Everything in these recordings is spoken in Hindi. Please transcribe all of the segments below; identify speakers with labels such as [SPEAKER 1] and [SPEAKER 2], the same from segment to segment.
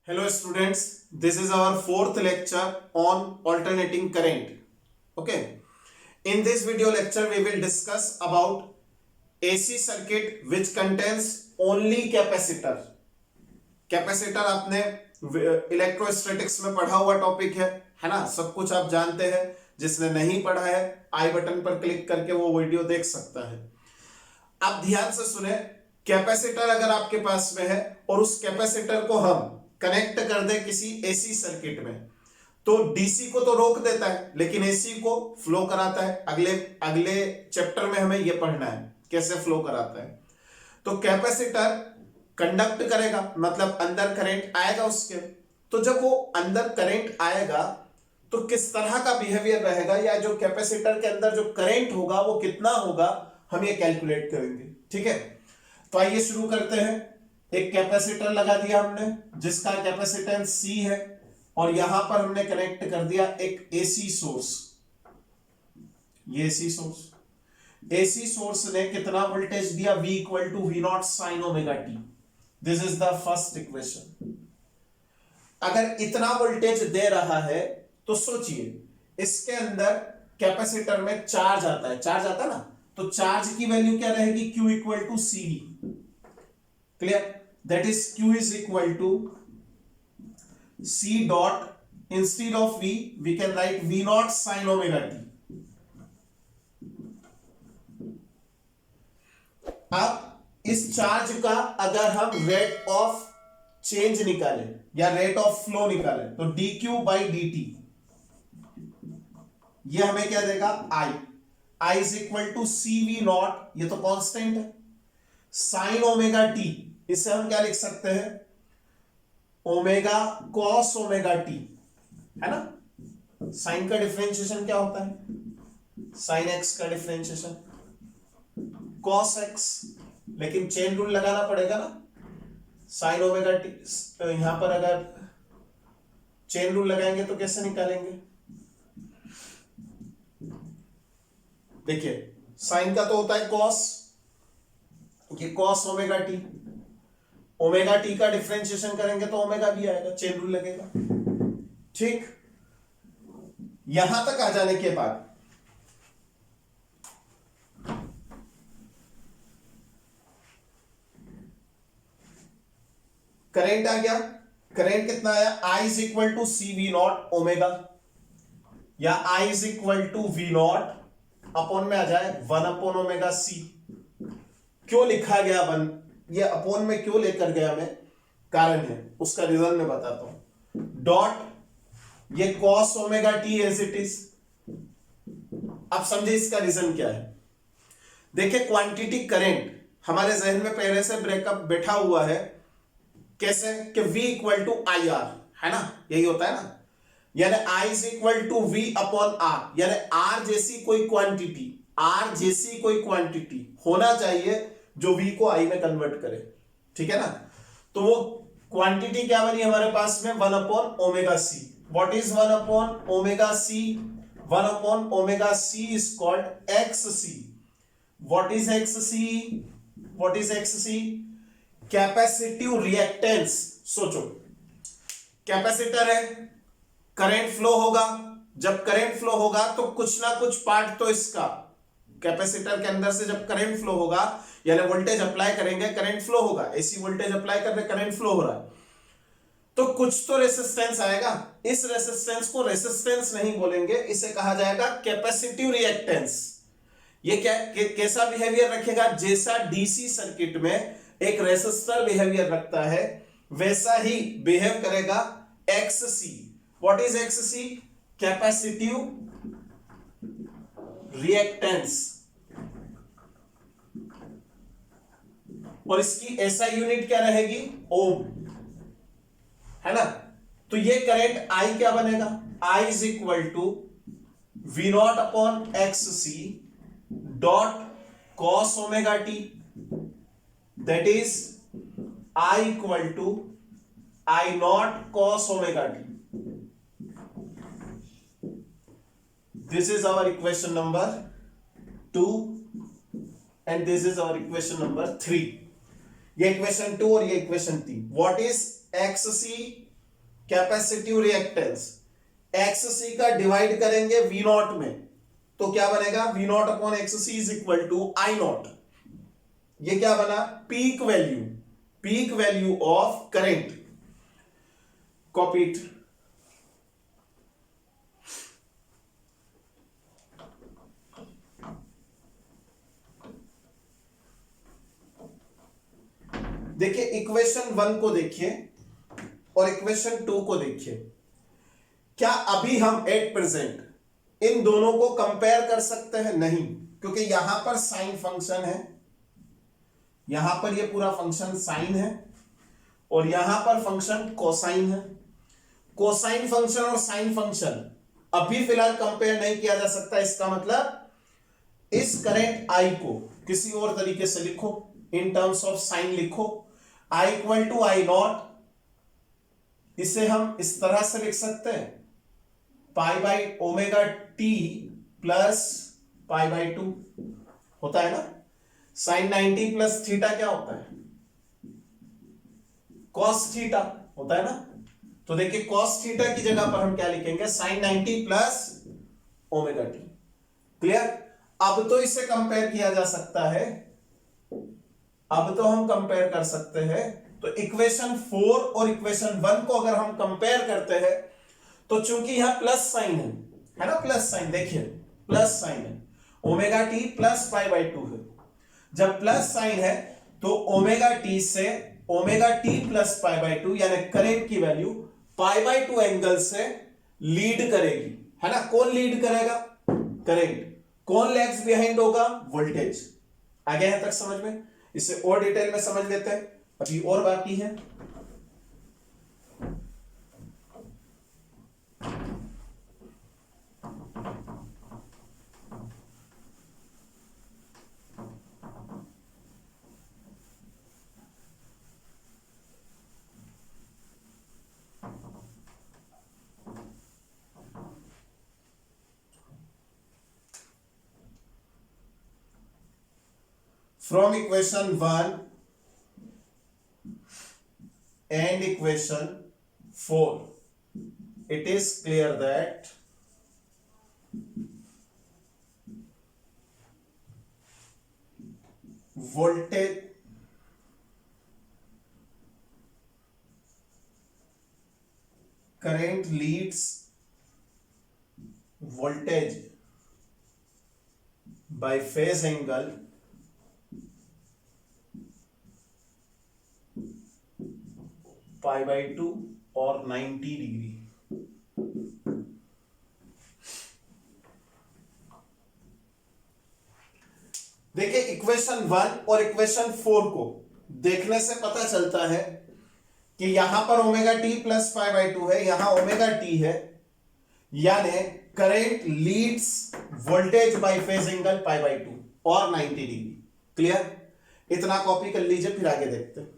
[SPEAKER 1] Hello students, this is our fourth lecture on alternating current. Okay, in this video lecture we will discuss about AC circuit which contains only capacitor. Capacitor आपने इलेक्ट्रोस्टैटिक्स में पढ़ा हुआ टॉपिक है ना, सब कुछ आप जानते हैं। जिसने नहीं पढ़ा है आई बटन पर क्लिक करके वो वीडियो देख सकता है। आप ध्यान से सुने, कैपेसिटर अगर आपके पास में है और उस कैपेसिटर को हम कनेक्ट कर दे किसी एसी सर्किट में, तो डीसी को तो रोक देता है लेकिन एसी को फ्लो कराता है। अगले चैप्टर में हमें यह पढ़ना है कैसे फ्लो कराता है। तो कैपेसिटर कंडक्ट करेगा, मतलब अंदर करंट आएगा उसके। तो जब वो अंदर करंट आएगा तो किस तरह का बिहेवियर रहेगा, या जो कैपेसिटर के अंदर जो करंट होगा वो कितना होगा, हम ये कैलकुलेट करेंगे। ठीक है, तो आइए शुरू करते हैं। एक कैपेसिटर लगा दिया हमने जिसका कैपेसिटेंस C है, और यहां पर हमने कनेक्ट कर दिया एक एसी सोर्स। ये एसी सोर्स ने कितना वोल्टेज दिया, V equal to V naught sine omega T. This is the first equation. अगर इतना वोल्टेज दे रहा है तो सोचिए इसके अंदर कैपेसिटर में चार्ज आता है ना, तो चार्ज की वैल्यू क्या रहेगी, Q equal to CV। Clear, that is Q is equal to C dot, instead of V we can write V naught sine omega T. अब इस चार्ज का अगर हम रेट ऑफ चेंज निकालें या रेट ऑफ फ्लो निकालें तो dq बाई dt, ये हमें क्या देगा, I is equal to CV naught, ये तो कांस्टेंट है, साइन ओमेगा टी, इसे हम क्या लिख सकते हैं, ओमेगा कॉस ओमेगा टी, है ना। साइन का डिफरेंशिएशन क्या होता है, साइन एक्स का डिफरेंशिएशन कॉस एक्स, लेकिन चेन रूल लगाना पड़ेगा ना। साइन ओमेगा टी, यहां पर अगर चेन रूल लगाएंगे तो कैसे निकालेंगे, देखिए साइन का तो होता है कॉस, ये cos omega T, omega T का डिफरेंशिएशन करेंगे तो ओमेगा भी आएगा, चेन रूल लगेगा। ठीक, यहां तक आ जाने के बाद करंट आ गया। करंट कितना आया, I is equal to C V naught omega, या I is equal to V naught upon में आ जाए 1 अपॉन ओमेगा सी। क्यों लिखा गया 1, ये अपॉन में क्यों लेकर गया मैं, कारण है उसका रीजन मैं बताता हूं। डॉट ये cos omega T as it is. अब समझे इसका रीजन क्या है। देखिए क्वांटिटी करंट हमारे जहन में पहले से ब्रेकअप बैठा हुआ है, कैसे कि V equal to I R, है ना, यही होता है ना, यानी I is equal to V upon R, यानी R जैसी कोई क्वांटिटी होना चाहिए जो V को I में कन्वर्ट करे। ठीक है ना, तो वो क्वांटिटी क्या बनी हमारे पास में, 1 upon omega C. What is 1 upon omega C, 1 upon omega C is called XC। What is XC, capacitive reactance. सोचो कैपेसिटर है, करंट फ्लो होगा, जब करंट फ्लो होगा तो कुछ ना कुछ पार्ट तो इसका, कैपेसिटर के अंदर से जब करंट फ्लो होगा यानी वोल्टेज अप्लाई करेंगे करंट फ्लो होगा, एसी वोल्टेज अप्लाई कर रहे करंट फ्लो हो रहा है, तो कुछ तो रेसिस्टेंस आएगा। इस रेसिस्टेंस को रेसिस्टेंस नहीं बोलेंगे, इसे कहा जाएगा कैपेसिटिव रिएक्टेंस। ये क्या कैसा बिहेवियर रखेगा, जैसा डीसी सर्किट में एक रेसिस्टर बिहेवियर रखता है वैसा ही बिहेव करेगा XC। What is XC, capacitive reactance, और इसकी SI यूनिट क्या रहेगी, ओम, है ना। तो ये करंट I क्या बनेगा, I is equal to V naught upon XC dot cos omega T, that is I equal to I naught cos omega t. This is our equation number 2 and this is our equation number 3. ये इक्वेशन 2 और ये equation 3। What is XC, capacitive reactance XC का डिवाइड करेंगे V नॉट में, तो क्या बनेगा, V naught upon XC is equal to I naught. ये क्या बना, peak value of current. Copy it. देखिए इक्वेशन 1 को देखिए और इक्वेशन 2 को देखिए। क्या अभी हम एट प्रेजेंट इन दोनों को कंपेयर कर सकते हैं? नहीं, क्योंकि यहां पर साइन फंक्शन है, यहां पर ये पूरा फंक्शन साइन है और यहां पर फंक्शन कोसाइन है। कोसाइन फंक्शन और साइन फंक्शन अभी फिलहाल कंपेयर नहीं किया जा सकता। इसका मतलब इस करंट I को किसी और तरीके से लिखो, इन टर्म्स ऑफ साइन लिखो, I equal to I naught. इसे हम इस तरह से लिख सकते हैं, pi by omega T plus pi by 2 होता है ना। साइन 90 प्लस थीटा क्या होता है, कॉस थीटा होता है ना। तो देखिए कॉस थीटा की जगह पर हम क्या लिखेंगे, sine 90 plus omega T. Clear. अब तो इसे कंपेयर किया जा सकता है, अब तो हम कंपेयर कर सकते हैं। तो इक्वेशन 4 और इक्वेशन 1 को अगर हम कंपेयर करते हैं तो चूंकि यहां प्लस साइन है ना, प्लस साइन, देखिए प्लस साइन है, omega T plus pi by 2 है। जब प्लस साइन है तो ओमेगा टी से omega T plus pi by 2 यानी करंट की वैल्यू पाई बाई 2 एंगल से लीड करेगी, है ना। कौन लीड करेगा, करंट। कौन लैग्स बिहाइंड होगा, वोल्टेज। आ गया यहां तक समझ में। इसे और डिटेल में समझ लेते हैं, अभी और बाकी है। From equation 1 and equation 4, it is clear that voltage current leads voltage by phase angle pi by 2 और 90 डिग्री। देखिए इक्वेशन 1 और इक्वेशन 4 को देखने से पता चलता है कि यहां पर omega T plus pi by 2 है, यहां ओमेगा टी है, यानी current Leeds voltage bye phase angle pi by 2 और 90 डिग्री। क्लियर। इतना कॉपी कर लीजिए, फिर आगे देखते हैं।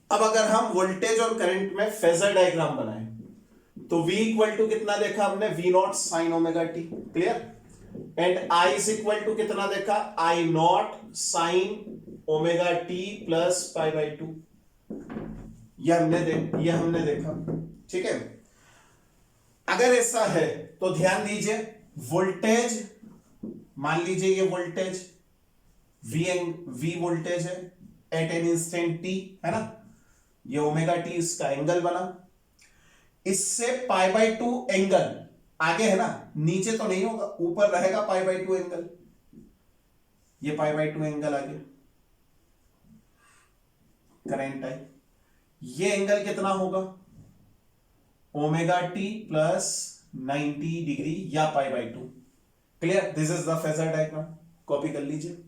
[SPEAKER 1] अब अगर हम वोल्टेज और करंट में फेजर डायग्राम बनाएं तो V इक्वल टू कितना देखा हमने, V naught sine omega T. Clear. And I is equal to कितना देखा, I naught sine omega T plus pi by 2। ये हमने देखा। ठीक है। अगर ऐसा है तो ध्यान दीजिए, वोल्टेज मान लीजिए ये वोल्टेज V वोल्टेज है एट एन इंस्टेंट t, है ना। ये ओमेगा टी इसका एंगल बना, इससे पाई बाई 2 एंगल आगे है ना, नीचे तो नहीं होगा, ऊपर रहेगा पाई बाई 2 एंगल। ये पाई बाई 2 एंगल आगे करंट है। ये एंगल कितना होगा, ओमेगा टी प्लस 90 डिग्री या पाई by 2। Clear. This is the phasor diagram, copy कर लीजिए।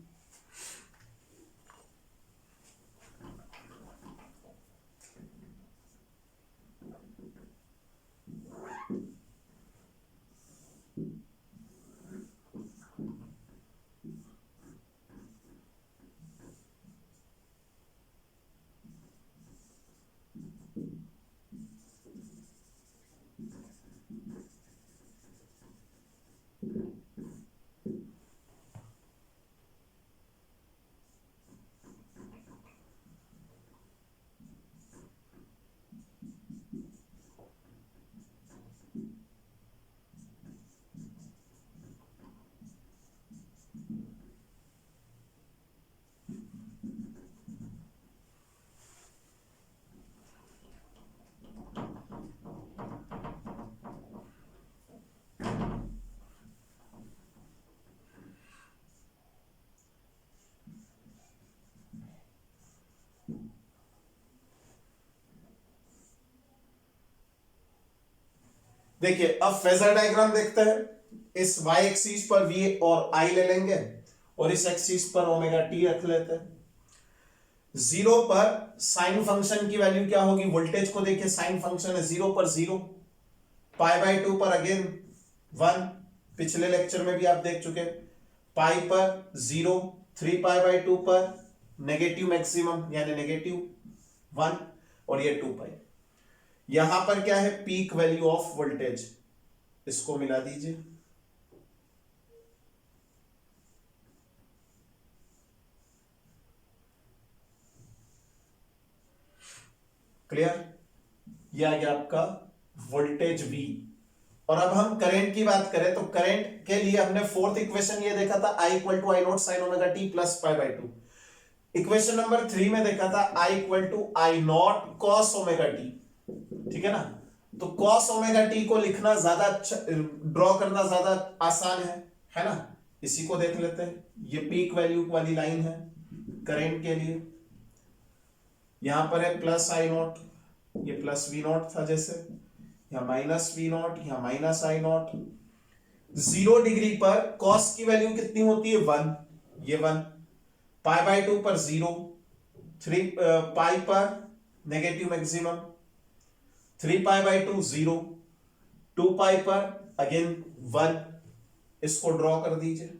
[SPEAKER 1] देखिए अब फेजर डायग्राम देखते हैं। इस y एक्सिस पर v और I ले लेंगे और इस एक्सिस पर ओमेगा t रख लेते हैं। जीरो पर साइन फंक्शन की वैल्यू क्या होगी, वोल्टेज को देखिए, साइन फंक्शन है जीरो पर जीरो, पाई बाय टू पर अगेन वन, पिछले लेक्चर में भी आप देख चुके, पाई पर जीरो, 3 पाई बाय टू पर नेगेटिव मैक्सिमम यानी नेगेटिव वन, और ये 2 पाई। यहां पर क्या है, पीक वैल्यू ऑफ वोल्टेज, इसको मिला दीजिए। क्लियर, यह आ गया आपका वोल्टेज V। और अब हम करंट की बात करें तो करंट के लिए हमने फोर्थ इक्वेशन ये देखा था, I equal to I naught sine omega T plus pi by two. Equation number 3 में देखा था I equal to I naught cos omega T, ठीक है ना। तो कॉस ओमेगा टी को लिखना ज्यादा अच्छा, ड्रॉ करना ज्यादा आसान है ना। इसी को देख लेते हैं, ये पीक वैल्यू वाली लाइन है करंट के लिए। यहां पर है प्लस आई नॉट, ये प्लस वी नॉट था जैसे, यहां माइनस वी नॉट, यहां माइनस आई नॉट। 0 डिग्री पर कॉस की वैल्यू कितनी होती है, 1, ये 1, पाई बाय टू पर 0, 3 पाई पर negative maximum, 3 pi by to 0, 2 पाई पर अगेन 1, इसको ड्रॉ कर दीजिए।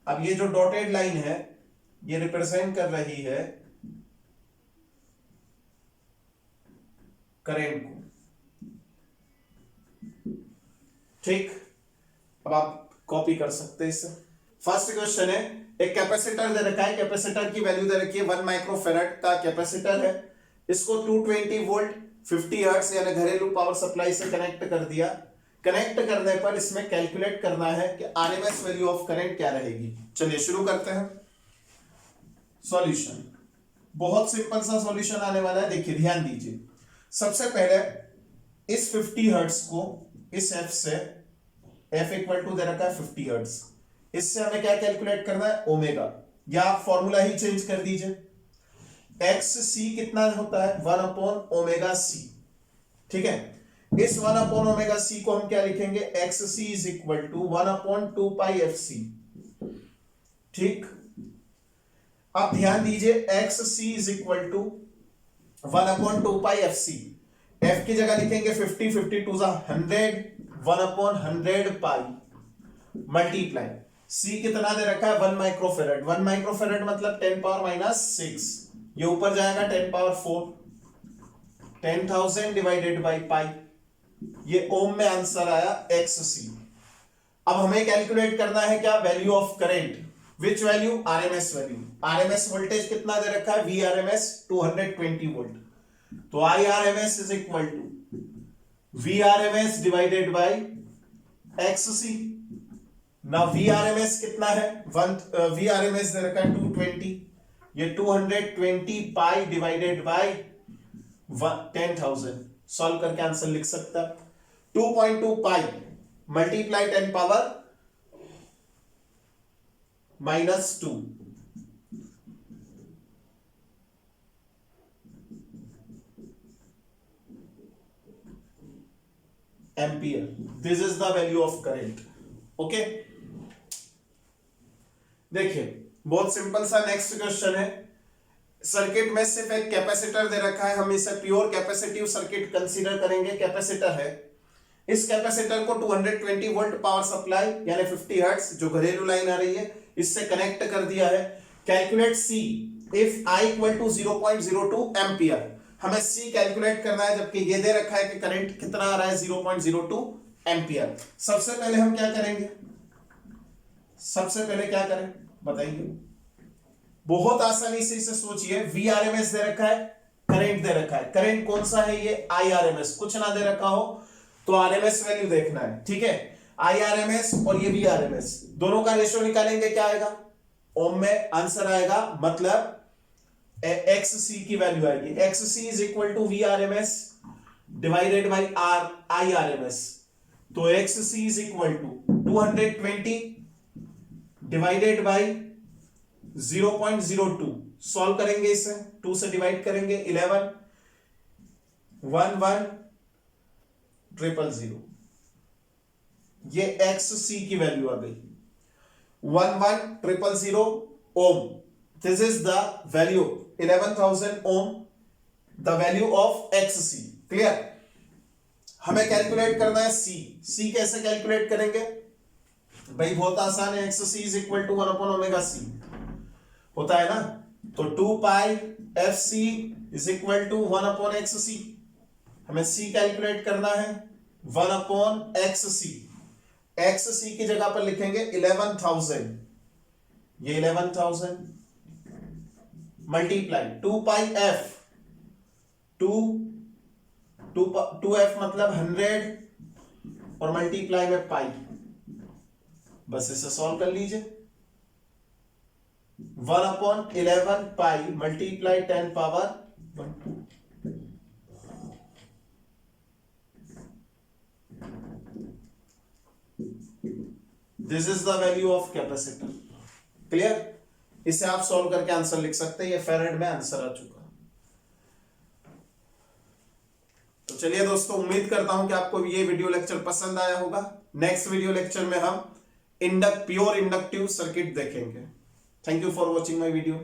[SPEAKER 1] अब ये जो डॉटेड लाइन है ये रिप्रेजेंट कर रही है करंट को, ठीक। अब आप कॉपी कर सकते हैं इसे। फर्स्ट क्वेश्चन है, एक कैपेसिटर दे रखा है, कैपेसिटर की वैल्यू दे रखी है 1 माइक्रोफेराड का कैपेसिटर है, इसको 220 वोल्ट 50 हर्ट्ज यानी घरेलू पावर सप्लाई से कनेक्ट कर दिया। कनेक्ट करने पर इसमें कैलकुलेट करना है कि आरएमएस वैल्यू ऑफ करंट क्या रहेगी। चलिए शुरू करते हैं। सॉल्यूशन, बहुत सिंपल सा सॉल्यूशन आने वाला है, देखिए ध्यान दीजिए। सबसे पहले इस 50 हर्ट्ज को इस f से, f इक्वल टू दे रखा है 50 हर्ट्ज, इससे हमें क्या कैलकुलेट करना है, ओमेगा, या आप फॉर्मूला ही चेंज कर दीजिए। XC कितना होता है, 1 अपॉन ओमेगा C, ठीक है। इस 1 अपॉन ओमेगा C को हम क्या लिखेंगे, XC is equal to 1 upon 2 pi FC, ठीक। अब ध्यान दीजिए, XC is equal to 1 upon 2 pi FC, F की जगह लिखेंगे 50, 50 to 100, 1 upon 100 pi multiply, C कितना दे रखा है, 1 माइक्रोफेराड। 1 माइक्रोफेराड मतलब 10 पावर माइनस 6, ये ऊपर जाएगा 10 पावर 4, 10,000 डिवाइडेड बाई पाई, ये ओम में आंसर आया XC। अब हमें कैलकुलेट करना है क्या, value of current, which value, RMS value. RMS voltage कितना दे रखा है, Vrms 220 वोल्ट, तो Irms is equal to Vrms divided by XC। ना Vrms कितना है, Vrms दे रखा है 220, ये 220 पाई डिवाइडेड बाई 10,000, सॉल्व करके आंसर लिख सकता है 2.2 पाई multiply 10 power -2, ampere. This is the value of current, okay. देखिए बहुत सिंपल सा नेक्स्ट क्वेश्चन है। सर्किट में सिर्फ एक कैपेसिटर दे रखा है, हम इसे प्योर कैपेसिटिव सर्किट कंसीडर करेंगे। कैपेसिटर है, इस कैपेसिटर को 220 वोल्ट पावर सप्लाई यानी 50 हर्ट्ज जो घरेलू लाइन आ रही है इससे कनेक्ट कर दिया है। Calculate C if I equal to 0.02 ampere, हमें C कैलकुलेट करना है, जबकि ये दे रखा है कि करंट कितना आ रहा है 0.02 एम्पियर। सबसे पहले हम क्या करेंगे, सबसे पहले क्या करें बताइए, बहुत आसानी से इसे सोचिए। Vrms दे रखा है, करंट दे रखा है, करंट कौन सा है ये Irms, कुछ ना दे रखा हो तो RMS वैल्यू देखना है, ठीक है। Irms और ये Vrms दोनों का रेशियो निकालेंगे, क्या आएगा, ओम में आंसर आएगा, मतलब XC की वैल्यू आएगी, XC is equal to Vrms divided by Irms, तो XC is equal to 220 divided by 0.02, solve करेंगे इसे, 2 से डिवाइड करेंगे 11, 1 1 000, ये XC की वैल्यू आ गई 11,000 ohm. This is the value 11,000 ohm, the value of XC. Clear? हमें कैलकुलेट करना है C कैसे कैलकुलेट करेंगे भाई? बहुत आसान है, XC is equal to 1 upon omega C होता है ना, तो 2 pi FC is equal to 1 upon XC. हमें C कैलकुलेट करना है 1 upon XC. XC की जगह पर लिखेंगे 11,000, ये 11,000 मल्टीप्लाई 2 pi F, 2F मतलब 100 और मल्टीप्लाई में पाई. बस इसे सॉल्व कर लीजिए. 1 upon 11 pi multiply 10 power 1. This is the value of capacitor. Clear? इसे आप सॉल्व करके आंसर लिख सकते हैं. ये फेरेड में आंसर आ चुका. तो चलिए दोस्तों, उम्मीद करता हूं कि आपको ये वीडियो लेक्चर पसंद आया होगा. नेक्स्ट वीडियो लेक्चर में हम प्योर इंडक्टिव सर्किट देखेंगे. Thank you for watching my video.